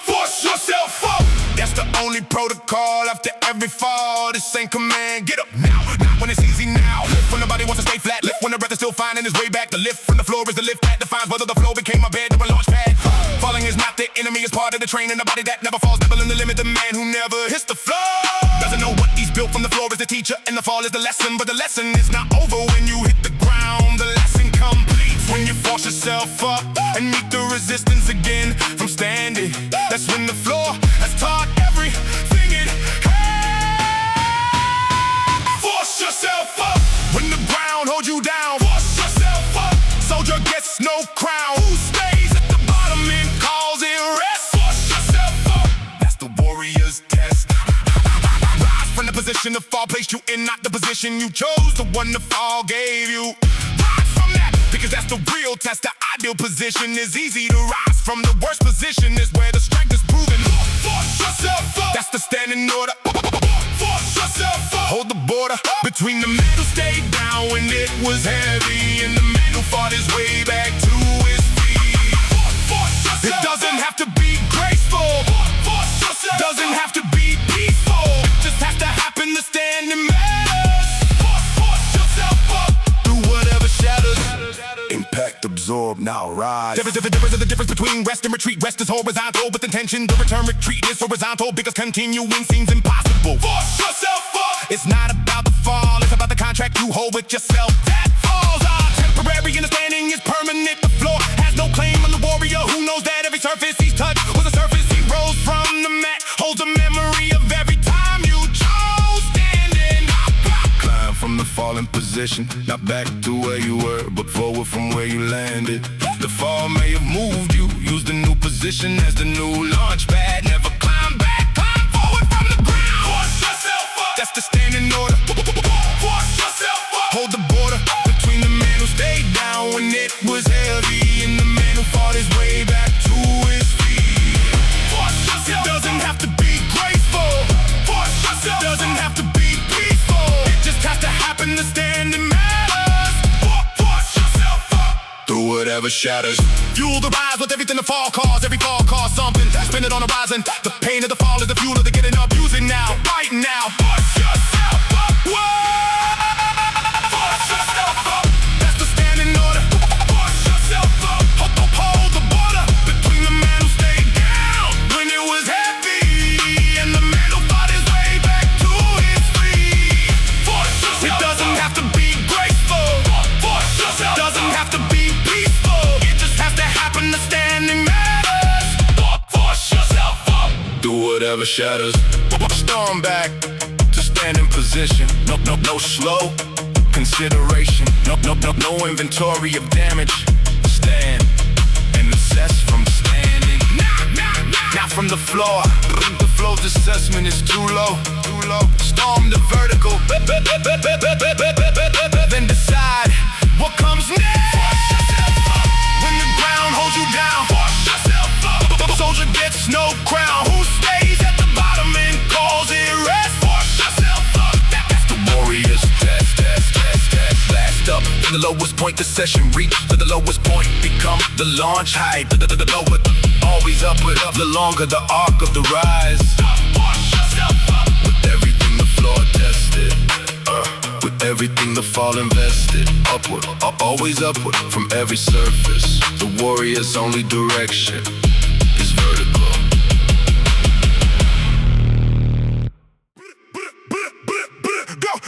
Force yourself up. That's the only protocol after every fall. This ain't command. Get up now, not when it's easy now. Lift when the body wants to stay flat. Lift when the breath is still finding his way back. The lift from the floor is the lift that defines whether the floor became a bed or a launch pad. Falling is not the enemy, it's part of the training. The body that never falls, never in the limit. The man who never hits the floor doesn't know what he's built from. The floor is the teacher and the fall is the lesson. But the lesson is not over when you hit the ground. The lesson completes when you force yourself up and meet the resistance again from standing. That's when the floor has taught everything it has. Force yourself up when the ground holds you down. Force yourself up. Soldier gets no crown. Who stays at the bottom and calls it rest? Force yourself up. That's the warrior's test. Rise from the position the fall placed you in, not the position you chose. The one the fall gave you. Rise from that, pick cause that's the real test. The ideal position is easy to rise from. The worst position is where the strength is proven. Force yourself up. That's the standing order. Force yourself up. Hold the border between the man who stayed down when it was heavy and the man who fought his way back to his feet. Force yourself. It doesn't have to be graceful. Force yourself. Doesn't have to be peaceful. It just has to happen. The standing matters. Force yourself up through whatever shadows. Impact, absorb, now rise. Difference is the difference between rest and retreat. Rest is horizontal with intention. The return retreat is horizontal because continuing seems impossible. Force yourself up. It's not about the fall, it's about the contract you hold with yourself. That falls are temporary and the standing is permanent. The floor has no claim on the warrior who knows that every surface he's touched was a surface he rose from. The mat holds a memory of every time you chose standing up. Climb from the fallen position, not back to where you were, but forward from where you landed. The fall may have moved you, use the new position as the new launch pad. Never climb back, climb forward from the ground. Force yourself up. That's the standing order. Force yourself up. Hold the border between the man who stayed down when it was heavy and the man who fought his way back to his feet. Force yourself. It doesn't have to be graceful. Force yourself. It doesn't have to be peaceful. It just has to happen. The standing matters. Force yourself up through whatever shatters. Fuel the rise with everything the fall cause. Every fall cause something. Spin it on the horizon. The pain of the fall is the fuel of the getting up. Use it now, right now. Force yourself up. Whoa! Force yourself up. That's the standing order. Force yourself up. Hold the border between the man who stayed down when it was heavy and the man who fought his way back to his feet. Force yourself. It doesn't have to be graceful. Force yourself. It doesn't have to be peaceful. It just has to happen. The standing matters. Force yourself up through whatever shadows. Storm back to stand in position. No slow consideration. No inventory of damage. Stand and assess from standing. Not from the floor. The flow's assessment is too low. Storm the vertical. Then decide what comes next. When the ground holds you down, soldier gets no crown. Who stays at the bottom and calls it rest? Force yourself up. That's the warrior's test. Last up in the lowest point, the session reach. To the lowest point become the launch height. The lower, always upward up. The longer the arc of the rise. Force yourself up. With everything the floor tested. With everything the fall invested. Upward, always upward from every surface. The warrior's only direction is vertical.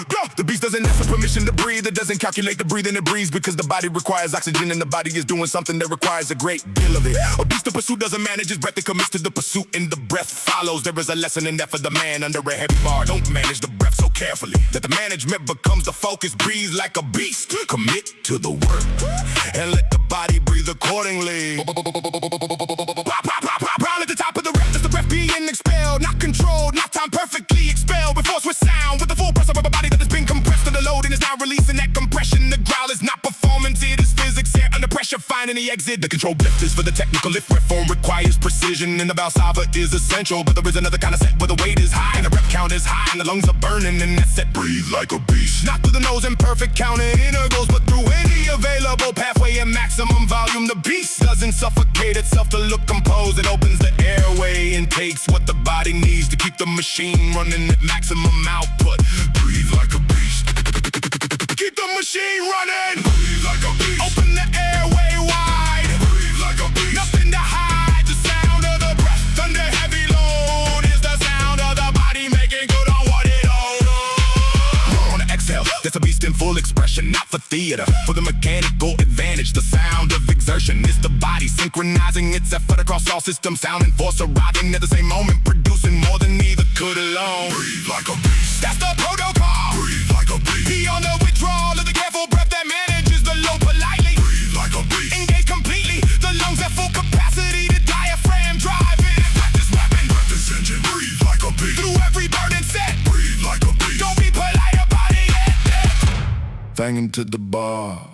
Go. The beast doesn't ask for permission to breathe. It doesn't calculate the breathing it breathes because the body requires oxygen and the body is doing something that requires a great deal of it. A beast of pursuit doesn't manage his breath. It commits to the pursuit and the breath follows. There is a lesson in that for the man under a heavy bar. Don't manage the breath so carefully that the management becomes the focus. Breathe like a beast. Commit to the work and let the body breathe accordingly. Prowl at the top of the rep. That's the breath being expelled. Not controlled, not timed perfectly expelled. With force, with sound, with the full pressure of a body that has been compressed to the load and is now releasing that compression. The growl is not performance, it is physics. Here under pressure, finding the exit. The control lift is for the technical. If reform requires precision, and the Valsava is essential. But there is another kind of set where the weight is high and the rep count is high and the lungs are burning. And that set, breathe like a beast. Not through the nose in perfect counting intervals, but through any available pathway and maximum volume. The beast doesn't suffocate itself to look composed. It opens the airway and takes what the body needs to keep the machine running at maximum output. Breathe like a beast. Keep the machine running. Breathe like a beast. Open the airway wide. Breathe like a beast. Nothing to hide. The sound of the breath under heavy load is the sound of the body making good on what it owns. On the exhale, that's a beast in full expression, not for theater. For the mechanical advantage, the sound of exertion is the body synchronizing its effort across all systems. Sound and force arriving at the same moment, producing more than either could alone. Breathe like a beast. That's the protocol. Breathe like a beast. Be on the withdrawal of the careful breath that manages the load politely. Breathe like a beast. Engage completely. The lungs at full capacity. The diaphragm driving. Breath is weapon. Breath is engine. Breathe like a beast. Through every burden set. Breathe like a beast. Don't be polite about it yet. Banging to the bar.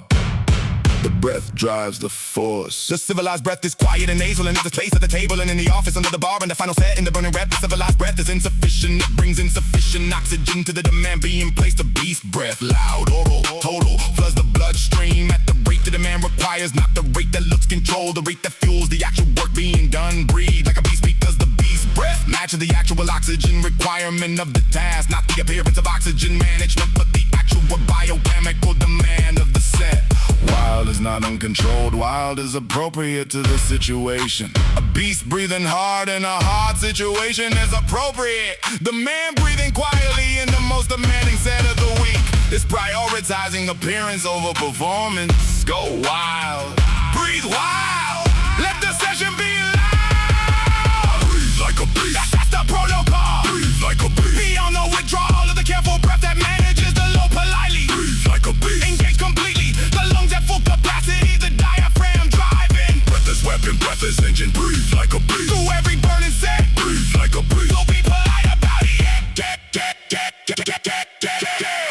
The breath drives the force. The civilized breath is quiet and nasal and is the space at the table and in the office under the bar and the final set in the burning rep. The civilized breath is insufficient. It brings insufficient oxygen to the demand being placed. The beast breath, loud, oral, total, floods the bloodstream at the rate the demand requires, not the rate that looks controlled, the rate that fuels the actual work being done. Breathe like a beast because the beast breath matches the actual oxygen requirement of the task, not the appearance of oxygen management, but the actual biochemical demand of the set. Wild is not uncontrolled, wild is appropriate to the situation. A beast breathing hard in a hard situation is appropriate. The man breathing quietly in the most demanding set of the week is prioritizing appearance over performance. Go wild, breathe wild, let the session be loud. Breathe like a beast, that's the protocol. Breathe like a beast, be on the withdrawal of the careful breath that manages the low politely. Breathe like a beast, engage completely, the lungs at full capacity, the diaphragm driving. Breath is weapon, breath is engine. Breathe like a beast, through every burning set. Breathe like a beast, don't be polite about it.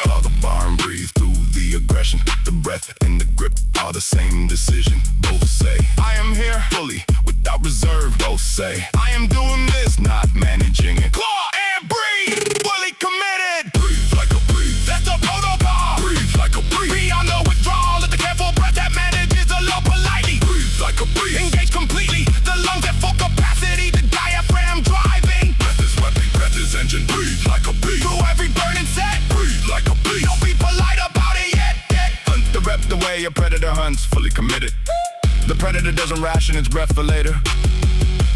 Follow the bar and breathe through the aggression. The breath and the grip are the same decision. Both say, I am here fully, without reserve. Both say, I am doing this, not managing it. Claw and breathe, fully committed. Breathe like a breathe, that's the protocol. Breathe like a breathe, be on the withdrawal of the careful breath that manages the low politely. Breathe like a breathe, engage completely, the lungs at full capacity, the diaphragm driving. Breath is weapon, breath is engine. Breathe like a beast, through every burning set. Breathe like a beast, don't be polite about it yet. Hunt the rep the way a predator hunts, fully committed. The predator doesn't ration its breath for later.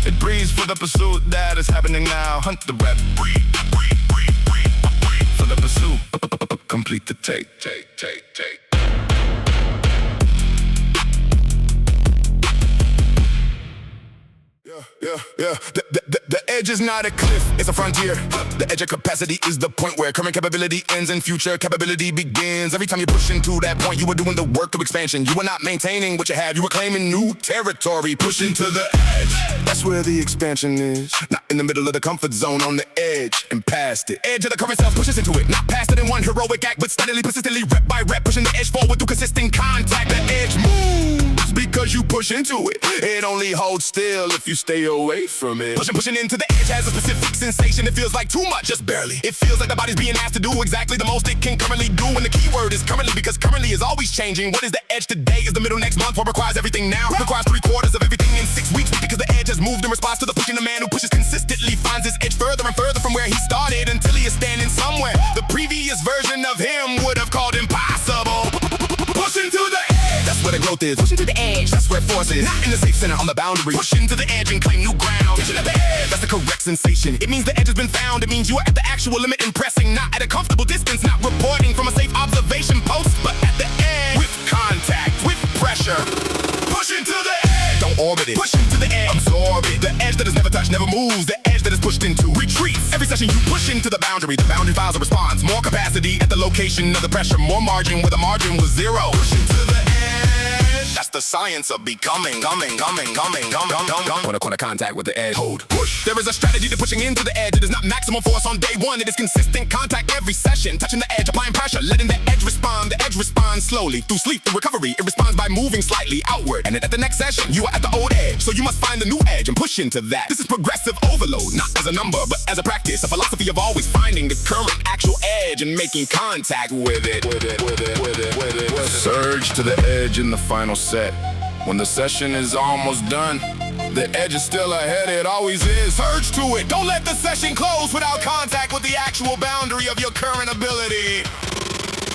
It breathes for the pursuit that is happening now. Hunt the rep, breathe, breathe, breathe, breathe, breathe for the pursuit. Complete the take. Yeah. The edge is not a cliff, it's a frontier. The edge of capacity is the point where current capability ends and future capability begins. Every time you push into that point, you are doing the work of expansion. You are not maintaining what you have, you are claiming new territory. Push into the edge, that's where the expansion is. Not in the middle of the comfort zone, on the edge and past it. Edge of the current self pushes into it, not past it in one heroic act, but steadily, persistently, rep by rep, pushing the edge forward through consistent contact. The edge moves because you push into it. It only holds still if you stay away from it. Pushing into the edge has a specific sensation. It feels like too much, just barely. It feels like the body's being asked to do exactly the most it can currently do. And the key word is currently, because currently is always changing. What is the edge today is the middle next month. What requires everything now requires 3/4 of everything in 6 weeks, because the edge has moved in response to the pushing. The man who pushes consistently finds his edge further and further from where he started, until he is standing somewhere the previous version of him would have called impossible. Push into the edge, that's where the growth is. Push into the edge, that's where force is. Not in the safe center, on the boundary. Push into the edge and claim new ground. Pushing at the edge, that's the correct sensation. It means the edge has been found. It means you are at the actual limit and pressing, not at a comfortable distance, not reporting from a safe observation post, but at the edge, with contact, with pressure. Push into the edge, don't orbit it. Push into the edge, absorb it. The edge that is never touched, never moves. The edge that is pushed into retreats. Every session you push into the boundary files a response. More capacity at the location of the pressure, more margin where the margin was zero. Push into the edge, that's the science of becoming. Corner contact with the edge. Hold, push. There is a strategy to pushing into the edge. It is not maximum force on day one. It is consistent contact every session. Touching the edge, applying pressure, letting the edge respond. The edge responds slowly through sleep, through recovery. It responds by moving slightly outward. And then at the next session, you are at the old edge. So you must find the new edge and push into that. This is progressive overload, not as a number, but as a practice. A philosophy of always finding the current actual edge and making contact with it. Surge to the edge in the final set. When the session is almost done, the edge is still ahead, it always is. Surge to it, don't let the session close without contact with the actual boundary of your current ability.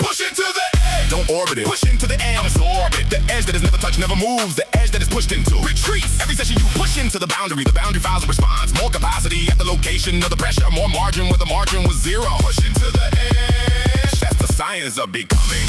Push into the edge, don't orbit it. Push into the edge, absorb it. The edge that is never touched, never moves. The edge that is pushed into retreats. Every session you push into the boundary files a response. More capacity at the location of the pressure, more margin where the margin was zero. Push into the edge, that's the science of becoming.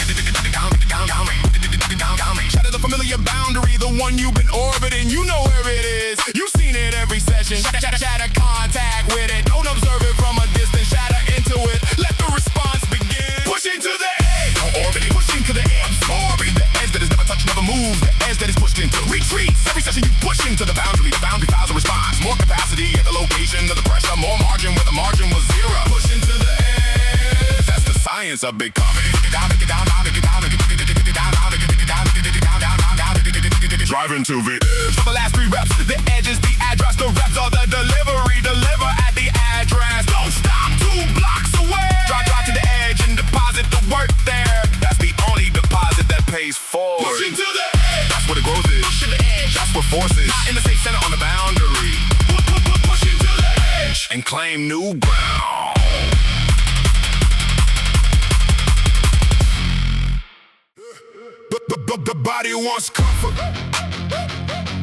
Shatter the familiar boundary, the one you've been orbiting. You know where it is, you've seen it every session. Shatter contact with it, don't observe it from a distance. Shatter into it, let the response begin. Push into the edge, don't orbit it. Push into the edge, absorb it. The edge that is never touched, never moves. The edge that is pushed into retreats. Every session you push into the boundary files a response. More capacity at the location of the pressure, more margin where the margin was zero. Push into the edge, that's the science of becoming. Get down, get down, get down, get down, get down, get down, get down, get down, get down, get down, get down. drive into it. For the last 3 reps, the edge is the address, the reps are the delivery. Deliver at the address. Don't stop 2 blocks away. Drive to the edge and deposit the work there. That's the only deposit that pays forward. Pushing to the edge. That's where the growth is. Push to the edge. That's where force is. Not in the safe center on the boundary. Pushing to the edge and claim new ground. The body wants comfort.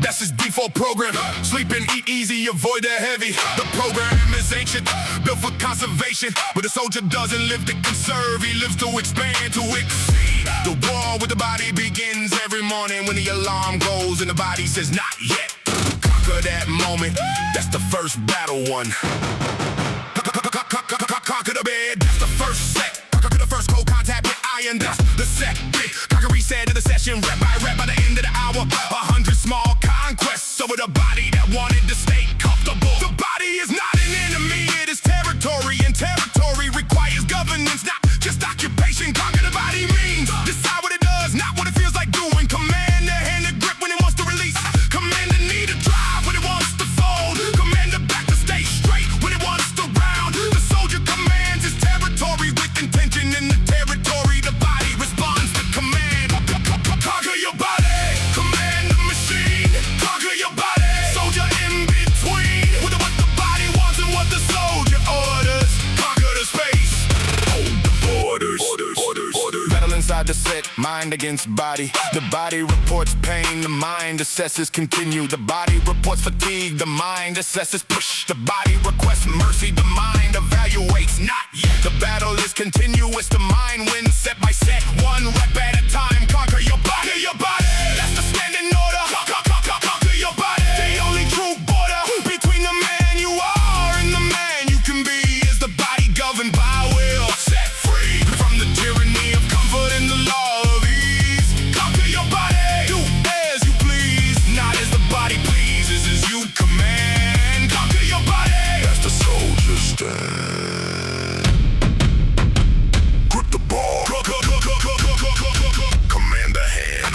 That's his default program. Sleep and eat easy, avoid the heavy. The program is ancient, built for conservation. But the soldier doesn't live to conserve, he lives to expand, to exceed. The war with the body begins every morning when the alarm goes and the body says not yet. Conquer that moment, that's the first battle won. Conquer the bed, that's the first set. Conquer the first cold contact with iron, that's the second. Conquer reset of the session, rep by rep by the end of the hour. 100 small conquests over the body that wanted to stay comfortable. The body is not an enemy, it is territory, and territory requires governance, not just occupation. Conquer the body means decide what it does, not what it feels like doing. Command the hand to grip when it wants to release. Command the knee to drive when it wants to fold. Command the back to stay straight when it wants to round. The soldier commands his territory with intention. In the territory, the body responds to command. Conquer your body, command the machine. Conquer your body, soldier in between. With what the body wants and what the soldier orders. Conquer the space, hold the borders. Battle inside the set, mind against body. The body reports pain, the mind assesses continue. The body reports fatigue, the mind assesses push. The body requests mercy, the mind evaluates not yet. The battle is continuous, the mind wins set by set. 1 rep at a time, conquer your body. Your body, that's the standing order. Conquer your body. The only true border between the man you are and the man you can be is the body governed by will. Set free from the tyranny of comfort and the law of ease. Conquer your body, do as you please, not as the body pleases, as you command. Conquer your body, that's the soldier's stand. Grip the ball, command the hand.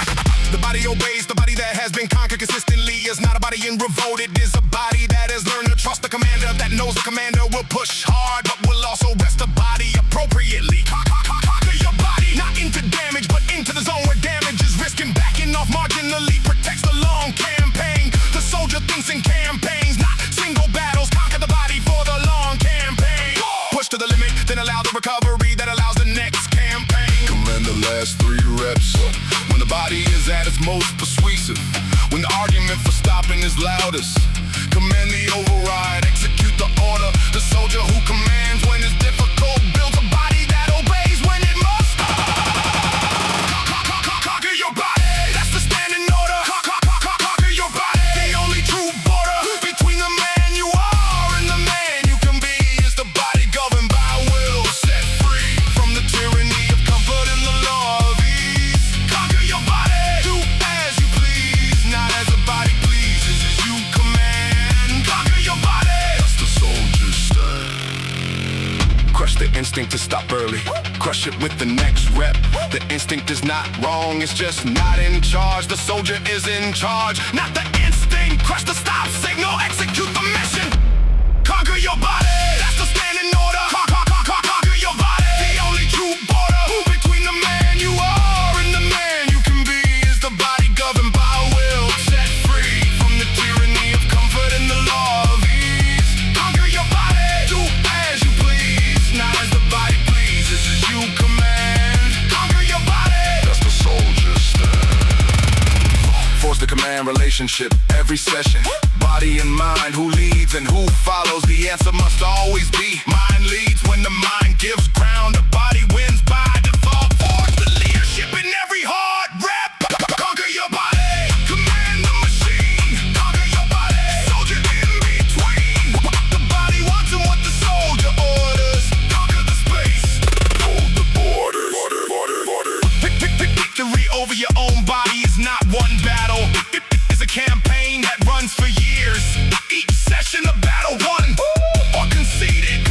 The body obeys, the body that has been conquered consistently is not a body in revolt. It is a body that has learned to trust the commander, that knows the commander will push hard but will also rest the body appropriately. Conquer your body, not into damage but into the zone where damage is risking. Backing off marginally protects the long campaign. The soldier thinks in campaigns, not single battles. Conquer the body for the long campaign. Push to the limit, then allow the recovery that allows the next campaign. Command the last 3 reps when the body is at its most persuasive, when the argument for stopping is loudest. Command the override, execute the order. The soldier who commands when it's difficult builds a body that obeys when it must. Conquer your body, that's the standing order. Conquer your body. The only true border between the man you are and the man you can be is the body governed by will. Set free from the tyranny of comfort and the law of ease. Conquer your body, do as you please, not as the body pleases, as you command. Conquer your body, that's the soldier's stand. Crush the instinct to stop early, crush it with the next rep. The instinct is not wrong, it's just not in charge. The soldier is in charge, not the instinct. Crush the stop signal, execute the mission. Conquer your body, that's the standing order. Conquer your body. The only true border between the man you are and the man you can be is the body governed by will. Set free from the tyranny of comfort and the law of ease. Conquer your body, do as you please, not as the body pleases, as you command. Conquer your body, that's the soldier's stand. Force the command relationship every session. Body and mind, who leads and who follows? The answer must always be mind leads. When the mind gives ground, the body wins by default. Force the leadership in every hard rep. Conquer your body, command the machine. Conquer your body, soldier in between. The body wants and what the soldier orders. Conquer the space, hold the borders. Victory over your own body is not one battle. It's a campaign that runs for years. Each session a battle won or conceded.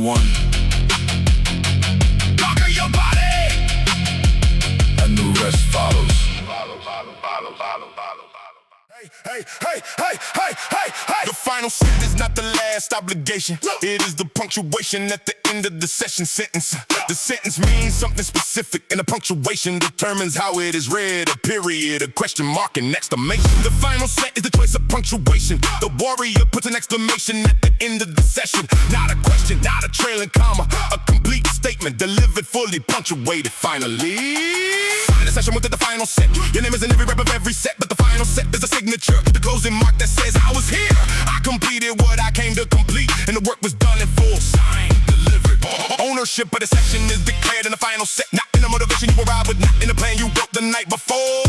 one. Conquer your body, and the rest follows. Hey, hey, hey, hey, hey, hey. The final set is not the last obligation. It is the punctuation at the end of the session sentence. The sentence means something specific, and the punctuation determines how it is read. A period, a question mark, and exclamation. The final set is the choice of punctuation. The warrior puts an exclamation at the end of the session. Not a question, not a trailing comma. A complete statement delivered fully, punctuated finally. Sign the session with the final set. Your name is in every rep of every set, but the final set is a signature. The closing mark that says I was here. I completed what I came to complete, and the work was done in full. Signed, delivered. Ownership of the section is declared in the final set. Not in the motivation you arrived with, not in the plan you wrote the night before.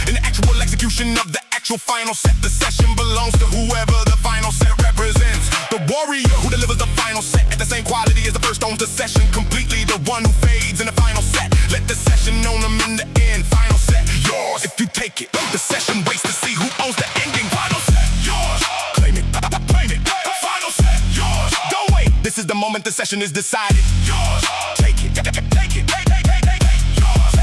In the actual execution of the actual final set, the session belongs to whoever the final set represents. The warrior who delivers the final set at the same quality as the first owns the session completely. The one who fades in the final set. Let the session own them in the end. Final set, yours if you take it. The session waits to see who owns the ending. Final set, yours. Claim it, claim it. Final set, yours. Don't wait. This is the moment the session is decided. Yours. Take it, take it, take it, take it, take it. Yours.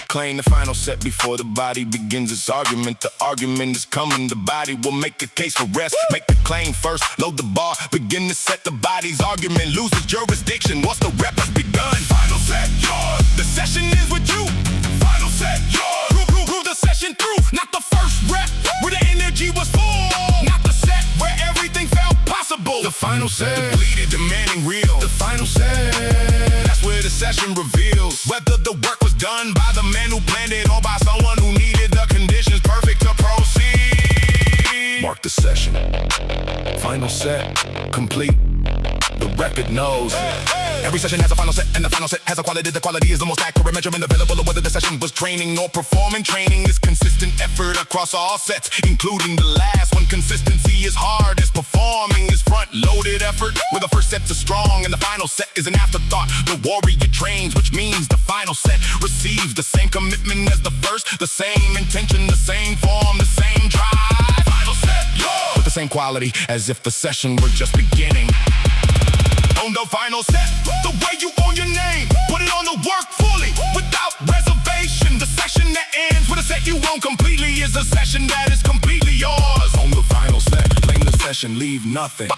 Claim the final set before the body begins its argument. The argument is coming. The body will make a case for rest. Make the claim first. Load the bar. Begin to set the body's argument. Loses jurisdiction once the rep has begun. Final set, yours. The session is with you. Final set, yours. Prove the session through. Not the first rep where the energy was full. Not the set where everything felt possible. The final set, depleted, demanding real. The final set, that's where the session reveals whether the work was done by the man who planned it or by someone who needed the conditions perfect to proceed. Mark the session. Final set, complete. The record knows. Every session has a final set, and the final set has a quality. The quality is the most accurate measurement available of whether the session was training or performing. Training is consistent effort across all sets, including the last one. Consistency is hard as performing is front-loaded effort. Where the first set's are strong and the final set is an afterthought. The warrior trains, which means the final set receives the same commitment as the first. The same intention, the same form, the same drive. Final set, yours. With the same quality as if the session were just beginning. On the final set, the way you own your name, put it on the work fully, without reservation. The session that ends with a set you own completely is a session that is completely yours. On the final set, claim the session, leave nothing.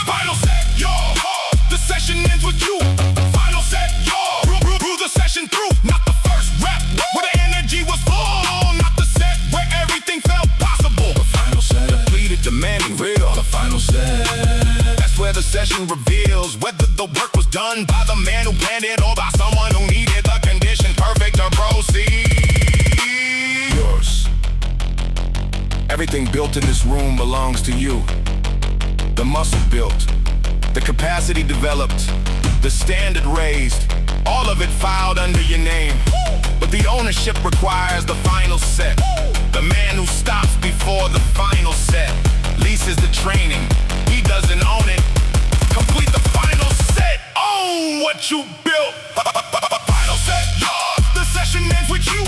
Final set, yours. The session ends with you. Final set, yours. Prove the session through, not the first rep where the energy was full. Not the set where everything felt possible. The final set, depleted, demanding real. The final set, where the session reveals whether the work was done by the man who planned it or by someone who needed the condition perfect to proceed. Yours. Everything built in this room belongs to you. The muscle built, the capacity developed, the standard raised, all of it filed under your name. But the ownership requires the final set. The man who stops before the final set leases the training. He doesn't own it. Complete the final set. Own what you built. Final set, yours. The session ends with you.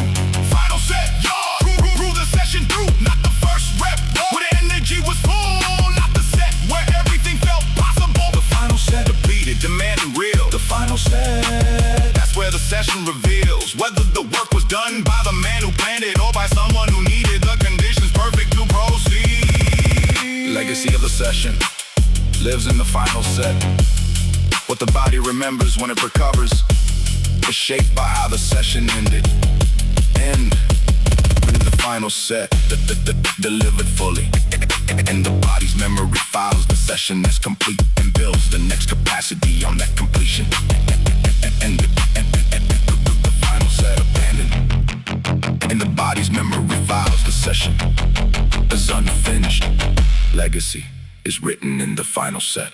Final set, yours. Prove the session through. Not the first rep where the energy was full. Not the set where everything felt possible. The final set, depleted, demanding real. The final set, that's where the session reveals whether the work was done by the man who planned it or by someone who needed the conditions perfect to proceed. Legacy of the session lives in the final set. What the body remembers when it recovers is shaped by how the session ended. End with the final set, delivered fully. And the body's memory files the session as complete and builds the next capacity on that completion. And the final set abandoned. And the body's memory files the session as unfinished. Legacy is written in the final set.